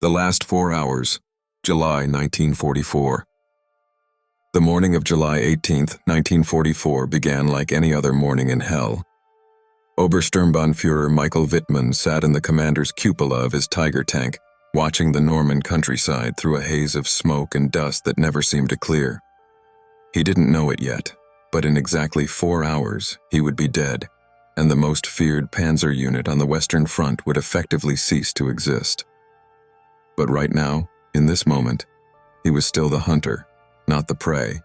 The last 4 hours, July 1944. The morning of July 18th, 1944 began like any other morning in hell. Obersturmbannführer Michael Wittmann sat in the commander's cupola of his Tiger tank, watching the Norman countryside through a haze of smoke and dust that never seemed to clear. He didn't know it yet, but in exactly 4 hours he would be dead, and the most feared panzer unit on the Western Front would effectively cease to exist. But right now, in this moment, he was still the hunter, not the prey,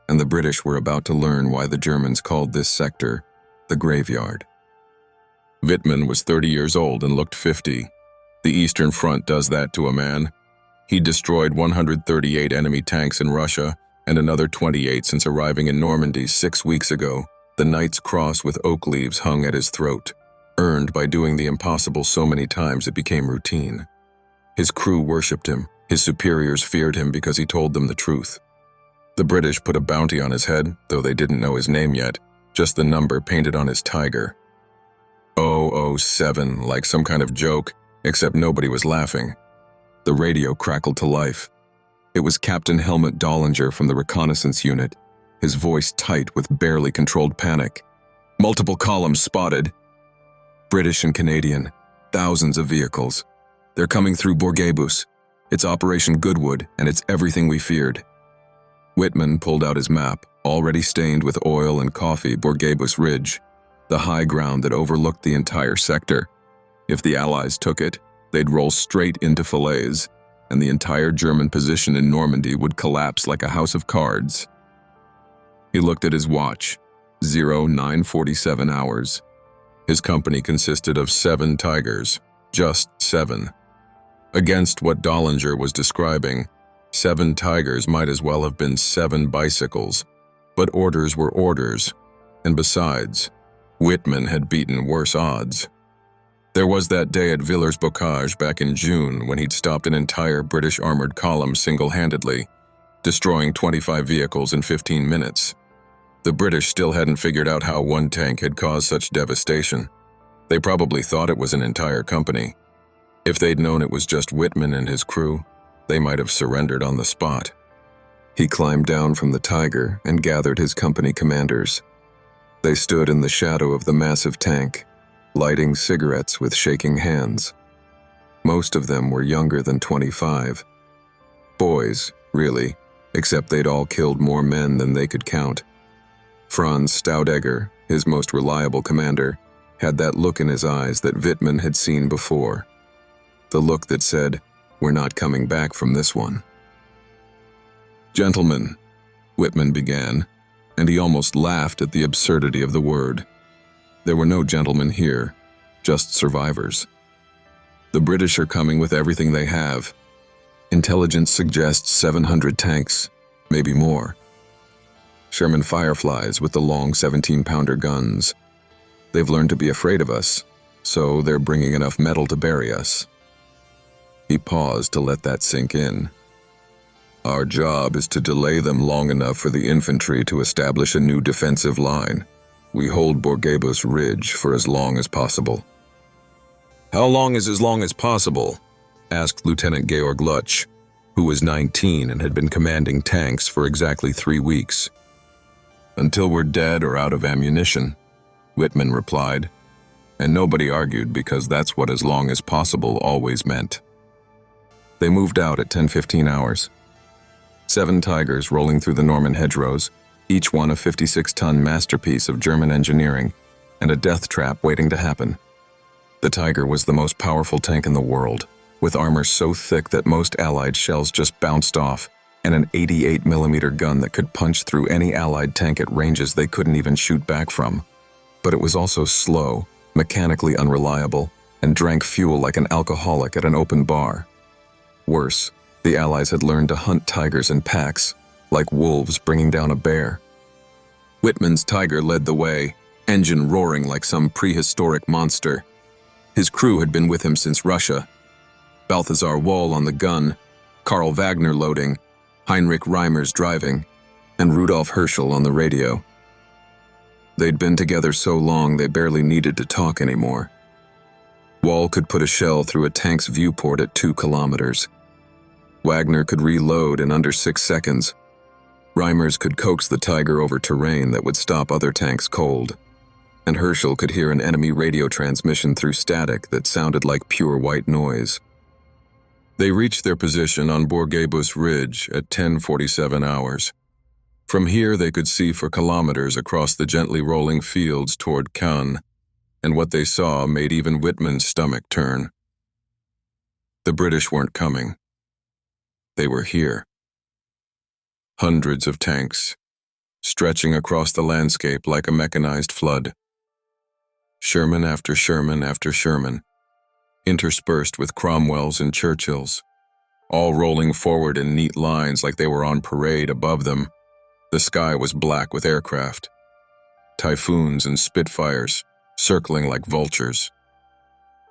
and the British were about to learn why the Germans called this sector the graveyard. Wittmann was 30 years old and looked 50. The Eastern Front does that to a man. He destroyed 138 enemy tanks in Russia and another 28 since arriving in Normandy 6 weeks ago. The Knight's Cross with oak leaves hung at his throat, earned by doing the impossible so many times it became routine. His crew worshipped him. His superiors feared him because he told them the truth. The British put a bounty on his head, though they didn't know his name yet, just the number painted on his Tiger. 007, like some kind of joke, except nobody was laughing. The radio crackled to life. It was Captain Helmut Dollinger from the reconnaissance unit, his voice tight with barely controlled panic. Multiple columns spotted. British and Canadian, thousands of vehicles. They're coming through Bourgebus. It's Operation Goodwood, and it's everything we feared. Wittmann pulled out his map, already stained with oil and coffee. Bourgebus Ridge, the high ground that overlooked the entire sector. If the Allies took it, they'd roll straight into Falaise, and the entire German position in Normandy would collapse like a house of cards. He looked at his watch, 0947 hours. His company consisted of 7 Tigers, just 7. Against what Dollinger was describing, 7 Tigers might as well have been 7 bicycles, but orders were orders, and besides, Wittmann had beaten worse odds. There was that day at Villers-Bocage back in June when he'd stopped an entire British armored column single-handedly, destroying 25 vehicles in 15 minutes. The British still hadn't figured out how one tank had caused such devastation. They probably thought it was an entire company. If they'd known it was just Wittmann and his crew, they might have surrendered on the spot. He climbed down from the Tiger and gathered his company commanders. They stood in the shadow of the massive tank, lighting cigarettes with shaking hands. Most of them were younger than 25. Boys, really, except they'd all killed more men than they could count. Franz Staudegger, his most reliable commander, had that look in his eyes that Wittmann had seen before. The look that said, "We're not coming back from this one." "Gentlemen," Wittmann began, and he almost laughed at the absurdity of the word. There were no gentlemen here, just survivors. The British are coming with everything they have. Intelligence suggests 700 tanks, maybe more. Sherman Fireflies with the long 17-pounder guns. They've learned to be afraid of us, so they're bringing enough metal to bury us. He paused to let that sink in. Our job is to delay them long enough for the infantry to establish a new defensive line. We hold Bourgebus Ridge for as long as possible. How long is as long as possible? Asked Lieutenant Georg Lutsch, who was 19 and had been commanding tanks for exactly 3 weeks. Until we're dead or out of ammunition, Wittmann replied, and nobody argued because that's what as long as possible always meant. They moved out at 10:15 hours. 7 Tigers rolling through the Norman hedgerows, each one a 56-ton masterpiece of German engineering, and a death trap waiting to happen. The Tiger was the most powerful tank in the world, with armor so thick that most Allied shells just bounced off, and an 88mm gun that could punch through any Allied tank at ranges they couldn't even shoot back from. But it was also slow, mechanically unreliable, and drank fuel like an alcoholic at an open bar. Worse, the Allies had learned to hunt Tigers in packs, like wolves bringing down a bear. Wittmann's Tiger led the way, engine roaring like some prehistoric monster. His crew had been with him since Russia. Balthasar Wall on the gun, Karl Wagner loading, Heinrich Reimers driving, and Rudolf Herschel on the radio. They'd been together so long they barely needed to talk anymore. Wall could put a shell through a tank's viewport at 2 kilometers. Wagner could reload in under 6 seconds. Reimers could coax the Tiger over terrain that would stop other tanks cold. And Herschel could hear an enemy radio transmission through static that sounded like pure white noise. They reached their position on Bourguebus Ridge at 10:47 hours. From here they could see for kilometers across the gently rolling fields toward Cannes, and what they saw made even Whitman's stomach turn. The British weren't coming. They were here. Hundreds of tanks, stretching across the landscape like a mechanized flood. Sherman after Sherman after Sherman, interspersed with Cromwells and Churchills, all rolling forward in neat lines like they were on parade above them. The sky was black with aircraft, Typhoons and Spitfires, circling like vultures.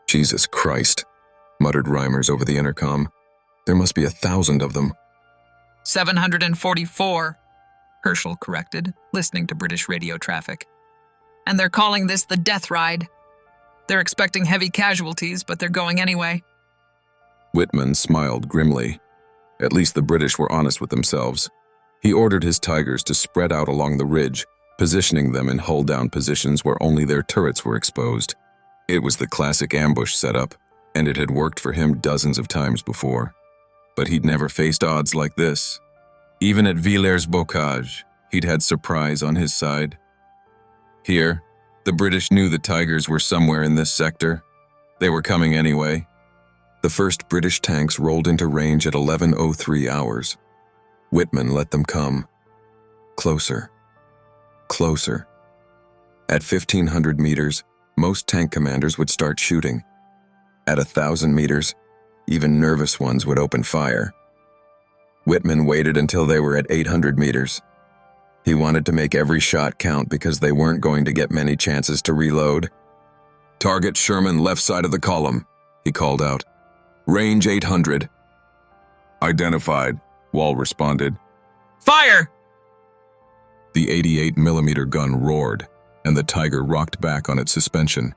"Jesus Christ," muttered Reimers over the intercom. "There must be 1,000 of them." 744, Herschel corrected, listening to British radio traffic. "And they're calling this the Death Ride. They're expecting heavy casualties, but they're going anyway." Whitman smiled grimly. At least the British were honest with themselves. He ordered his Tigers to spread out along the ridge, positioning them in hull-down positions where only their turrets were exposed. It was the classic ambush setup, and it had worked for him dozens of times before. But he'd never faced odds like this. Even at Villers-Bocage, he'd had surprise on his side. Here, the British knew the Tigers were somewhere in this sector. They were coming anyway. The first British tanks rolled into range at 11:03 hours. Whitman let them come. Closer. Closer. At 1,500 meters, most tank commanders would start shooting. At 1,000 meters, even nervous ones would open fire. Whitman waited until they were at 800 meters. He wanted to make every shot count because they weren't going to get many chances to reload. "Target Sherman left side of the column," he called out. "Range 800. "Identified," Wall responded. "Fire!" The 88mm gun roared, and the Tiger rocked back on its suspension.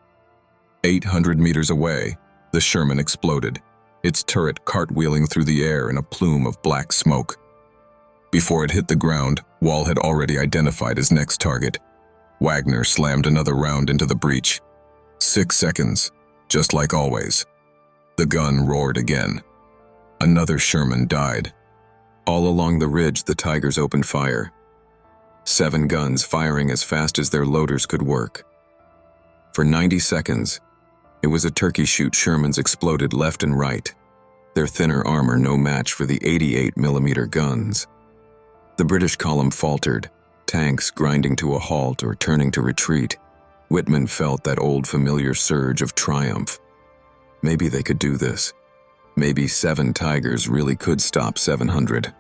800 meters away, the Sherman exploded, its turret cartwheeling through the air in a plume of black smoke. Before it hit the ground, Wall had already identified his next target. Wagner slammed another round into the breech. 6 seconds, just like always. The gun roared again. Another Sherman died. All along the ridge, the Tigers opened fire. 7 guns firing as fast as their loaders could work. For 90 seconds, it was a turkey shoot. Shermans exploded left and right, their thinner armor no match for the 88mm guns. The British column faltered, tanks grinding to a halt or turning to retreat. Whitman felt that old familiar surge of triumph. Maybe they could do this. Maybe 7 Tigers really could stop 700.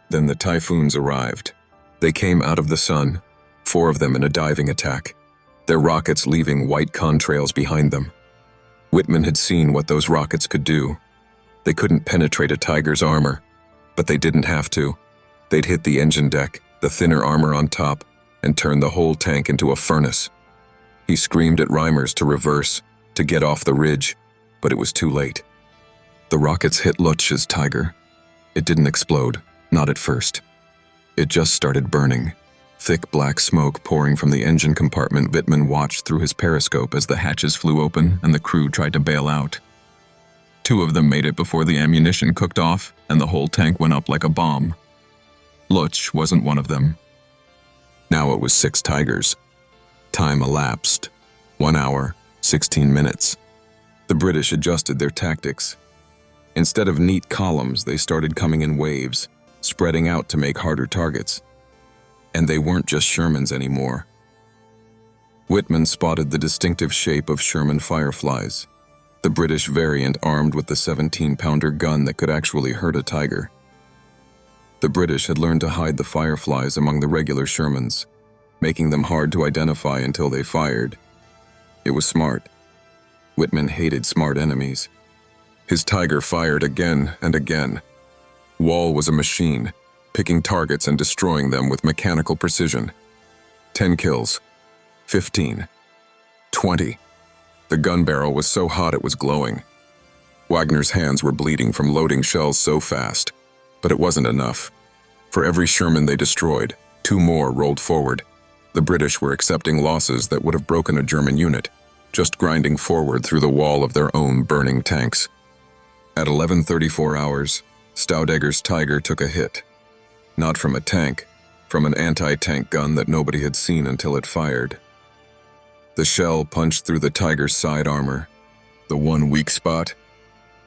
Then the Typhoons arrived. They came out of the sun, 4 of them in a diving attack, their rockets leaving white contrails behind them. Whitman had seen what those rockets could do. They couldn't penetrate a Tiger's armor, but they didn't have to. They'd hit the engine deck, the thinner armor on top, and turn the whole tank into a furnace. He screamed at Reimers to reverse, to get off the ridge, but it was too late. The rockets hit Lutsch's Tiger. It didn't explode, not at first. It just started burning. Thick black smoke pouring from the engine compartment. Whitman watched through his periscope as the hatches flew open and the crew tried to bail out. 2 of them made it before the ammunition cooked off and the whole tank went up like a bomb. Lutsch wasn't one of them. Now it was 6 Tigers. Time elapsed. 1 hour, 16 minutes. The British adjusted their tactics. Instead of neat columns, they started coming in waves, spreading out to make harder targets. And they weren't just Shermans anymore. Whitman spotted the distinctive shape of Sherman Fireflies, the British variant armed with the 17-pounder gun that could actually hurt a Tiger. The British had learned to hide the Fireflies among the regular Shermans, making them hard to identify until they fired. It was smart. Whitman hated smart enemies. His Tiger fired again and again. Wall was a machine, picking targets and destroying them with mechanical precision. 10 kills, 15, 20. The gun barrel was so hot it was glowing. Wagner's hands were bleeding from loading shells so fast, but it wasn't enough. For every Sherman they destroyed, 2 more rolled forward. The British were accepting losses that would have broken a German unit, just grinding forward through the wall of their own burning tanks. At 11:34 hours, Staudegger's Tiger took a hit. Not from a tank, from an anti-tank gun that nobody had seen until it fired. The shell punched through the Tiger's side armor, the one weak spot,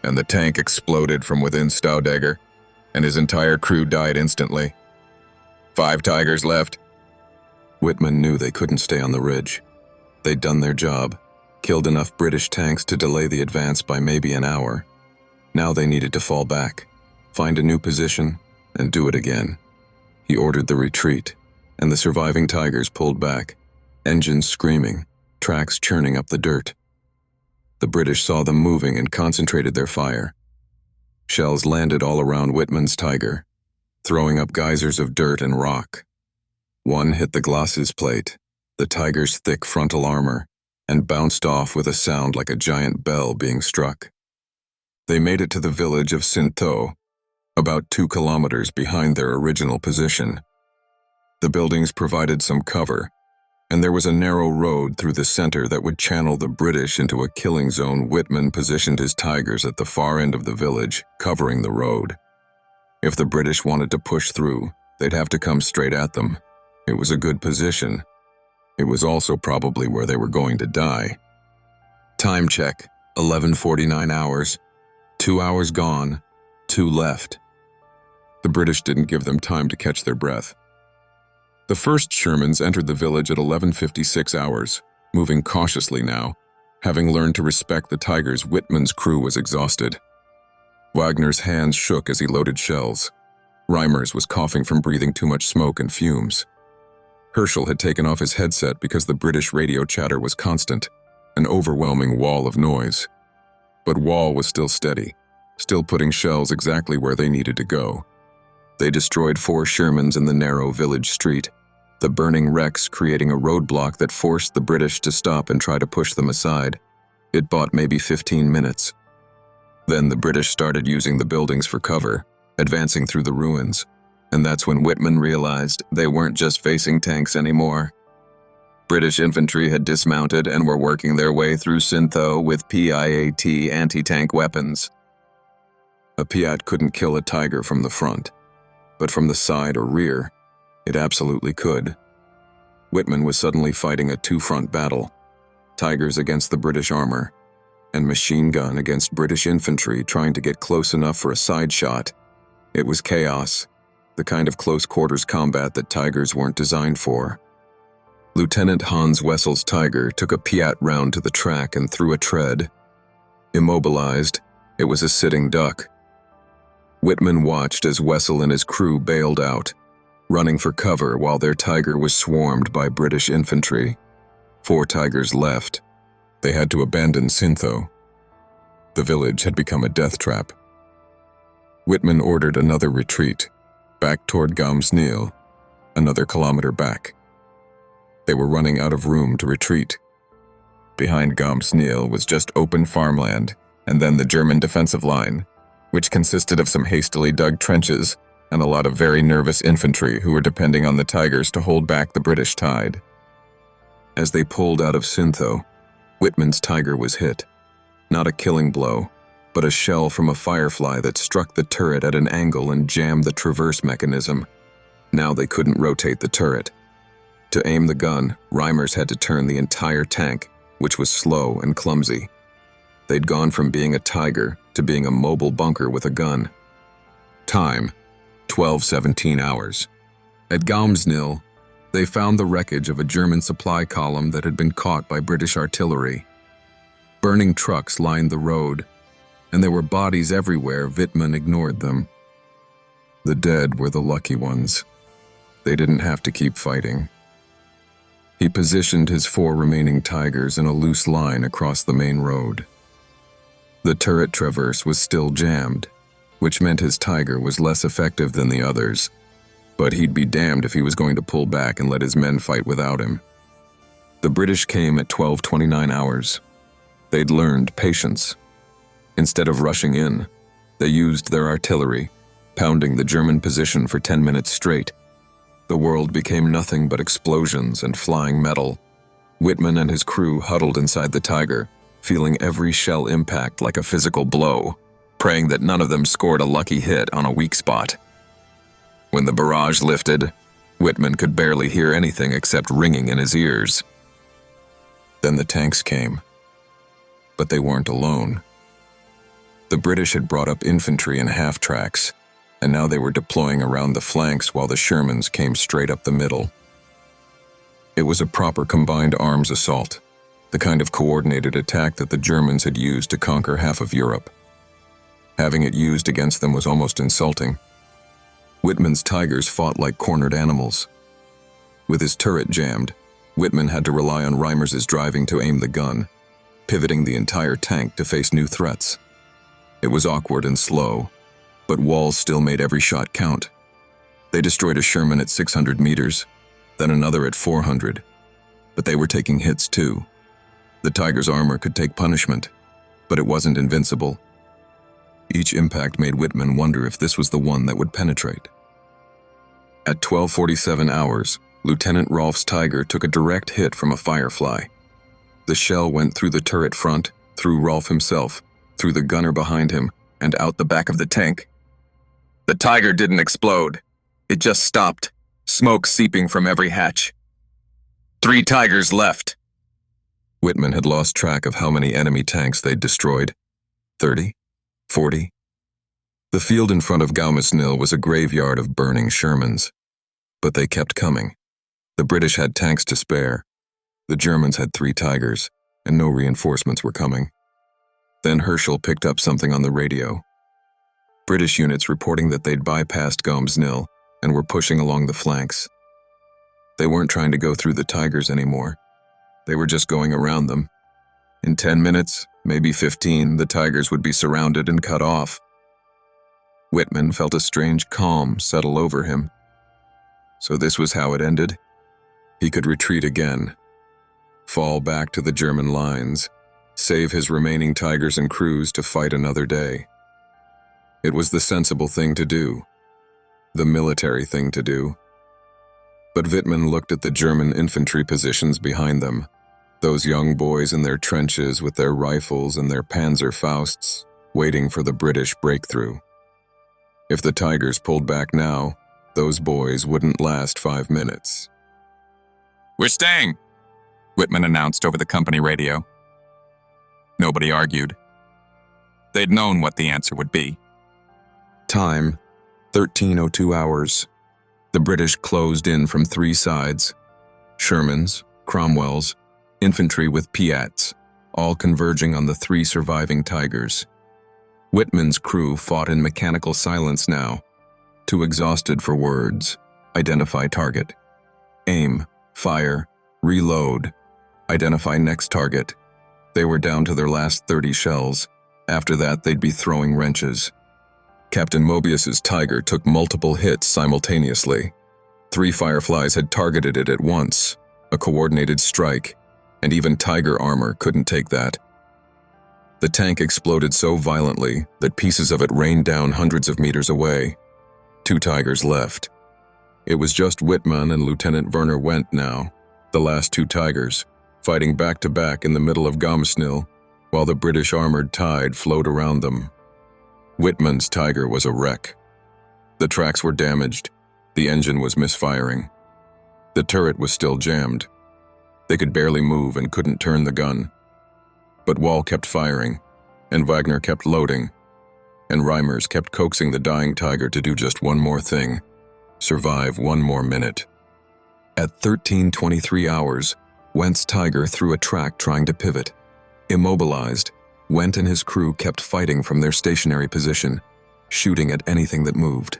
and the tank exploded from within Staudegger, and his entire crew died instantly. 5 Tigers left. Whitman knew they couldn't stay on the ridge. They'd done their job, killed enough British tanks to delay the advance by maybe an hour. Now they needed to fall back, find a new position, and do it again. He ordered the retreat, and the surviving Tigers pulled back, engines screaming, tracks churning up the dirt. The British saw them moving and concentrated their fire. Shells landed all around Whitman's Tiger, throwing up geysers of dirt and rock. One hit the Glacis plate, the Tiger's thick frontal armor, and bounced off with a sound like a giant bell being struck. They made it to the village of Saint-Thau, about 2 kilometers behind their original position. The buildings provided some cover, and there was a narrow road through the center that would channel the British into a killing zone. Whitman positioned his Tigers at the far end of the village, covering the road. If the British wanted to push through, they'd have to come straight at them. It was a good position. It was also probably where they were going to die. Time check, 11:49 hours. 2 hours gone, 2 left. The British didn't give them time to catch their breath. The first Shermans entered the village at 11:56 hours, moving cautiously now, having learned to respect the Tigers. Whitman's crew was exhausted. Wagner's hands shook as he loaded shells. Reimers was coughing from breathing too much smoke and fumes. Herschel had taken off his headset because the British radio chatter was constant, an overwhelming wall of noise. But Wall was still steady, still putting shells exactly where they needed to go. They destroyed 4 Shermans in the narrow village street, the burning wrecks creating a roadblock that forced the British to stop and try to push them aside. It bought maybe 15 minutes. Then the British started using the buildings for cover, advancing through the ruins, and that's when Whitman realized they weren't just facing tanks anymore. British infantry had dismounted and were working their way through Saint-Thau with PIAT anti-tank weapons. A Piat couldn't kill a Tiger from the front, but from the side or rear, it absolutely could. Whitman was suddenly fighting a 2-front battle, Tigers against the British armor, and machine gun against British infantry trying to get close enough for a side shot. It was chaos, the kind of close-quarters combat that Tigers weren't designed for. Lieutenant Hans Wessel's Tiger took a Piat round to the track and threw a tread. Immobilized, it was a sitting duck. Whitman watched as Wessel and his crew bailed out, running for cover while their Tiger was swarmed by British infantry. 4 Tigers left. They had to abandon Saint-Thau. The village had become a death trap. Whitman ordered another retreat, back toward Gamsnil, another kilometer back. They were running out of room to retreat. Behind Gamsnil was just open farmland, and then the German defensive line, which consisted of some hastily dug trenches and a lot of very nervous infantry who were depending on the Tigers to hold back the British tide. As they pulled out of Saint-Thau, Whitman's Tiger was hit. Not a killing blow, but a shell from a firefly that struck the turret at an angle and jammed the traverse mechanism. Now they couldn't rotate the turret. To aim the gun, Reimers had to turn the entire tank, which was slow and clumsy. They'd gone from being a Tiger to being a mobile bunker with a gun. Time, 12:17 hours. At Gamsnil, they found the wreckage of a German supply column that had been caught by British artillery. Burning trucks lined the road, and there were bodies everywhere. Whitman ignored them. The dead were the lucky ones. They didn't have to keep fighting. He positioned his 4 remaining Tigers in a loose line across the main road. The turret traverse was still jammed, which meant his Tiger was less effective than the others, but he'd be damned if he was going to pull back and let his men fight without him. The British came at 12:29 hours. They'd learned patience. Instead of rushing in, they used their artillery, pounding the German position for 10 minutes straight. The world became nothing but explosions and flying metal. Whitman and his crew huddled inside the Tiger, feeling every shell impact like a physical blow, praying that none of them scored a lucky hit on a weak spot. When the barrage lifted, Whitman could barely hear anything except ringing in his ears. Then the tanks came. But they weren't alone. The British had brought up infantry in half-tracks, and now they were deploying around the flanks while the Shermans came straight up the middle. It was a proper combined arms assault, the kind of coordinated attack that the Germans had used to conquer half of Europe. Having it used against them was almost insulting. Whitman's Tigers fought like cornered animals. With his turret jammed, Whitman had to rely on Reimers's driving to aim the gun, pivoting the entire tank to face new threats. It was awkward and slow, but Walls still made every shot count. They destroyed a Sherman at 600 meters, then another at 400, but they were taking hits too. The Tiger's armor could take punishment, but it wasn't invincible. Each impact made Whitman wonder if this was the one that would penetrate. At 12:47 hours, Lieutenant Rolf's Tiger took a direct hit from a Firefly. The shell went through the turret front, through Rolf himself, through the gunner behind him, and out the back of the tank. The Tiger didn't explode. It just stopped, smoke seeping from every hatch. 3 Tigers left. Whitman had lost track of how many enemy tanks they'd destroyed. 30? 40? The field in front of Gaumisnil was a graveyard of burning Shermans. But they kept coming. The British had tanks to spare. The Germans had 3 Tigers, and no reinforcements were coming. Then Herschel picked up something on the radio. British units reporting that they'd bypassed Gaumisnil and were pushing along the flanks. They weren't trying to go through the Tigers anymore. They were just going around them. In 10 minutes, maybe 15, the Tigers would be surrounded and cut off. Whitman felt a strange calm settle over him. So this was how it ended? He could retreat again, fall back to the German lines, save his remaining Tigers and crews to fight another day. It was the sensible thing to do, the military thing to do. But Wittmann looked at the German infantry positions behind them, those young boys in their trenches with their rifles and their Panzer Fausts, waiting for the British breakthrough. If the Tigers pulled back now, those boys wouldn't last 5 minutes. "We're staying," Whitman announced over the company radio. Nobody argued. They'd known what the answer would be. Time, 13:02 hours. The British closed in from 3 sides. Shermans, Cromwells, infantry with Piats, all converging on the 3 surviving Tigers. Whitman's crew fought in mechanical silence now, too exhausted for words. Identify target. Aim, fire, reload. Identify next target. They were down to their last 30 shells. After that, they'd be throwing wrenches. Captain Mobius's Tiger took multiple hits simultaneously. 3 Fireflies had targeted it at once, a coordinated strike, and even Tiger armor couldn't take that. The tank exploded so violently that pieces of it rained down hundreds of meters away. 2 Tigers left. It was just Whitman and Lieutenant Werner Wendt now, the last 2 Tigers, fighting back-to-back in the middle of Gaumisnil, while the British armored tide flowed around them. Whitman's Tiger was a wreck. The tracks were damaged. The engine was misfiring. The turret was still jammed. They could barely move and couldn't turn the gun. But Wall kept firing, and Wagner kept loading, and Reimers kept coaxing the dying Tiger to do just one more thing: survive 1 more minute. At 13:23 hours, Wendt's Tiger threw a track trying to pivot. Immobilized, Wendt and his crew kept fighting from their stationary position, shooting at anything that moved.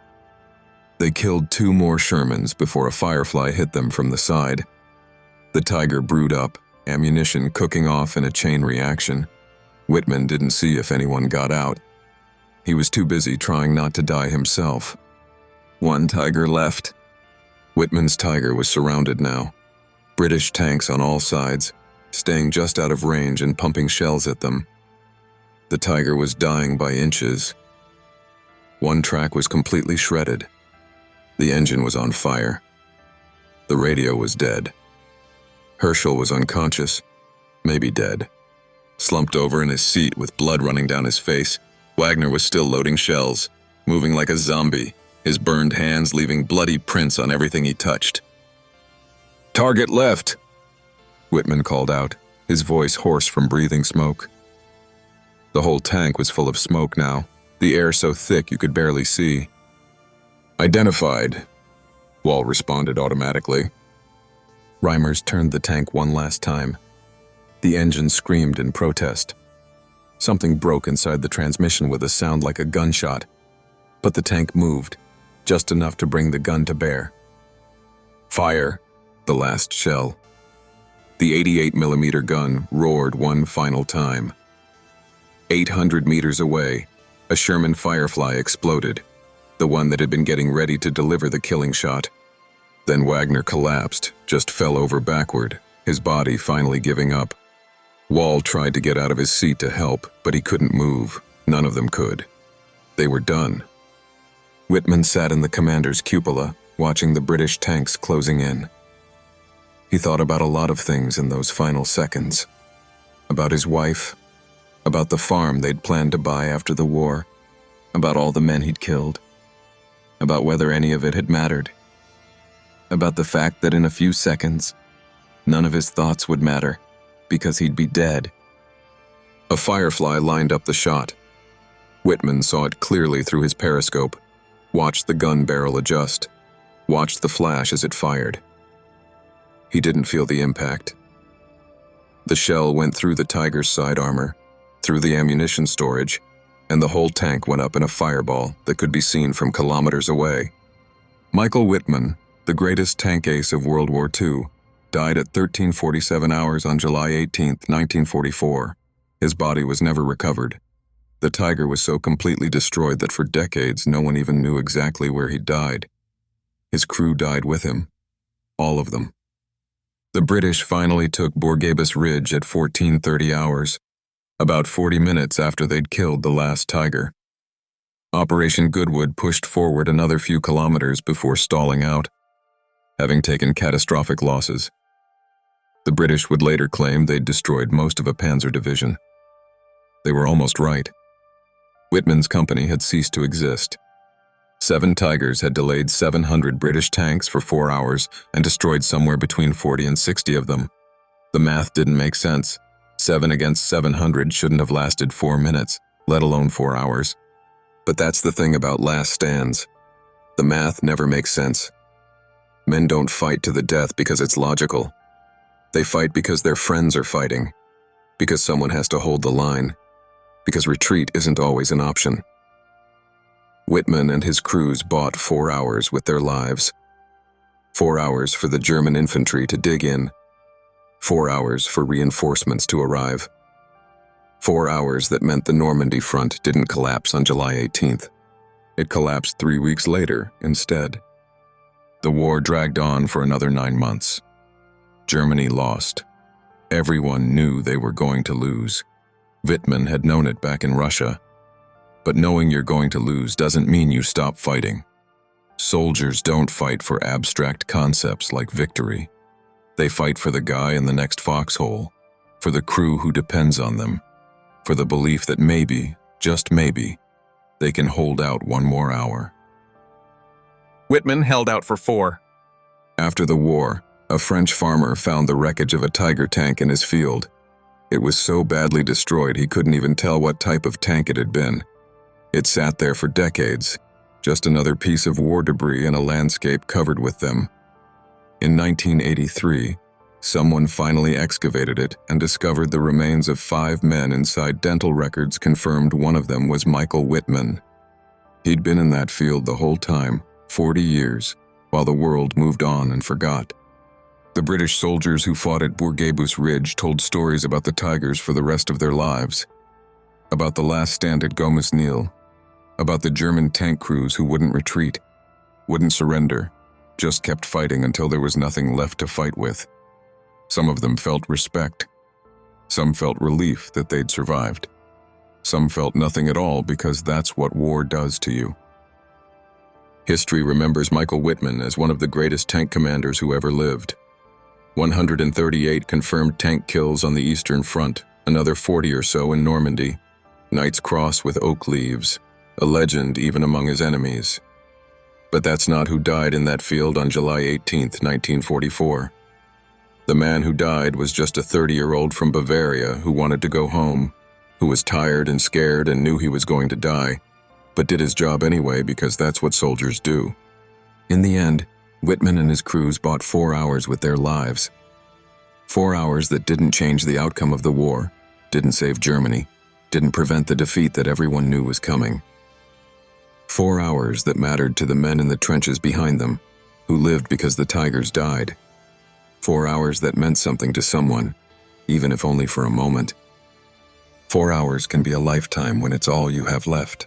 They killed 2 more Shermans before a Firefly hit them from the side. The Tiger brewed up, ammunition cooking off in a chain reaction. Whitman didn't see if anyone got out. He was too busy trying not to die himself. 1 Tiger left. Whitman's Tiger was surrounded now. British tanks on all sides, staying just out of range and pumping shells at them. The Tiger was dying by inches. One track was completely shredded. The engine was on fire. The radio was dead. Herschel was unconscious, maybe dead. Slumped over in his seat with blood running down his face, Wagner was still loading shells, moving like a zombie, his burned hands leaving bloody prints on everything he touched. "Target left," Whitman called out, his voice hoarse from breathing smoke. The whole tank was full of smoke now, the air so thick you could barely see. "Identified," Wall responded automatically. Reimers turned the tank one last time. The engine screamed in protest. Something broke inside the transmission with a sound like a gunshot, but the tank moved, just enough to bring the gun to bear. Fire, the last shell. The 88mm gun roared one final time. 800 meters away, a Sherman Firefly exploded, the one that had been getting ready to deliver the killing shot. Then Wagner collapsed, just fell over backward, his body finally giving up. Wall tried to get out of his seat to help, but he couldn't move. None of them could. They were done. Whitman sat in the commander's cupola, watching the British tanks closing in. He thought about a lot of things in those final seconds. About his wife, about the farm they'd planned to buy after the war, about all the men he'd killed, about whether any of it had mattered, about the fact that in a few seconds, none of his thoughts would matter, because he'd be dead. A Firefly lined up the shot. Whitman saw it clearly through his periscope, watched the gun barrel adjust, watched the flash as it fired. He didn't feel the impact. The shell went through the Tiger's side armor, through the ammunition storage, and the whole tank went up in a fireball that could be seen from kilometers away. Michael Whitman, the greatest tank ace of World War II, died at 13:47 hours on July 18, 1944. His body was never recovered. The Tiger was so completely destroyed that for decades no one even knew exactly where he died. His crew died with him. All of them. The British finally took Bourguebus Ridge at 14:30 hours, about 40 minutes after they'd killed the last Tiger. Operation Goodwood pushed forward another few kilometers before stalling out, having taken catastrophic losses. The British would later claim they'd destroyed most of a panzer division. They were almost right. Whitman's company had ceased to exist. 7 Tigers had delayed 700 British tanks for 4 hours and destroyed somewhere between 40 and 60 of them. The math didn't make sense. 7 against 700 shouldn't have lasted 4 minutes, let alone 4 hours. But that's the thing about last stands. The math never makes sense. Men don't fight to the death because it's logical. They fight because their friends are fighting, because someone has to hold the line, because retreat isn't always an option. Whitman and his crews bought 4 hours with their lives. 4 hours for the German infantry to dig in. 4 hours for reinforcements to arrive. 4 hours that meant the Normandy front didn't collapse on July 18th. It collapsed 3 weeks later instead. The war dragged on for another 9 months. Germany lost. Everyone knew they were going to lose. Whitman had known it back in Russia. But knowing you're going to lose doesn't mean you stop fighting. Soldiers don't fight for abstract concepts like victory. They fight for the guy in the next foxhole, for the crew who depends on them, for the belief that maybe, just maybe, they can hold out 1 more hour. Whitman held out for 4. After the war, a French farmer found the wreckage of a Tiger tank in his field. It was so badly destroyed he couldn't even tell what type of tank it had been. It sat there for decades, just another piece of war debris in a landscape covered with them. In 1983, someone finally excavated it and discovered the remains of 5 men inside dental records confirmed one of them was Michael Whitman. He'd been in that field the whole time, 40 years, while the world moved on and forgot. The British soldiers who fought at Bourguebus Ridge told stories about the Tigers for the rest of their lives. About the last stand at Gomes-Nil. About the German tank crews who wouldn't retreat, wouldn't surrender, just kept fighting until there was nothing left to fight with. Some of them felt respect, Some felt relief that they'd survived. Some felt nothing at all because that's what war does to you. History remembers Michael Whitman as one of the greatest tank commanders who ever lived. 138 confirmed tank kills on the Eastern Front, another 40 or so in Normandy. Knight's Cross with oak leaves, a legend even among his enemies. But that's not who died in that field on July 18, 1944. The man who died was just a 30-year-old from Bavaria who wanted to go home, who was tired and scared and knew he was going to die, but did his job anyway because that's what soldiers do. In the end, Whitman and his crews bought 4 hours with their lives. 4 hours that didn't change the outcome of the war, didn't save Germany, didn't prevent the defeat that everyone knew was coming. 4 hours that mattered to the men in the trenches behind them, who lived because the Tigers died. 4 hours that meant something to someone, even if only for a moment. 4 hours can be a lifetime when it's all you have left.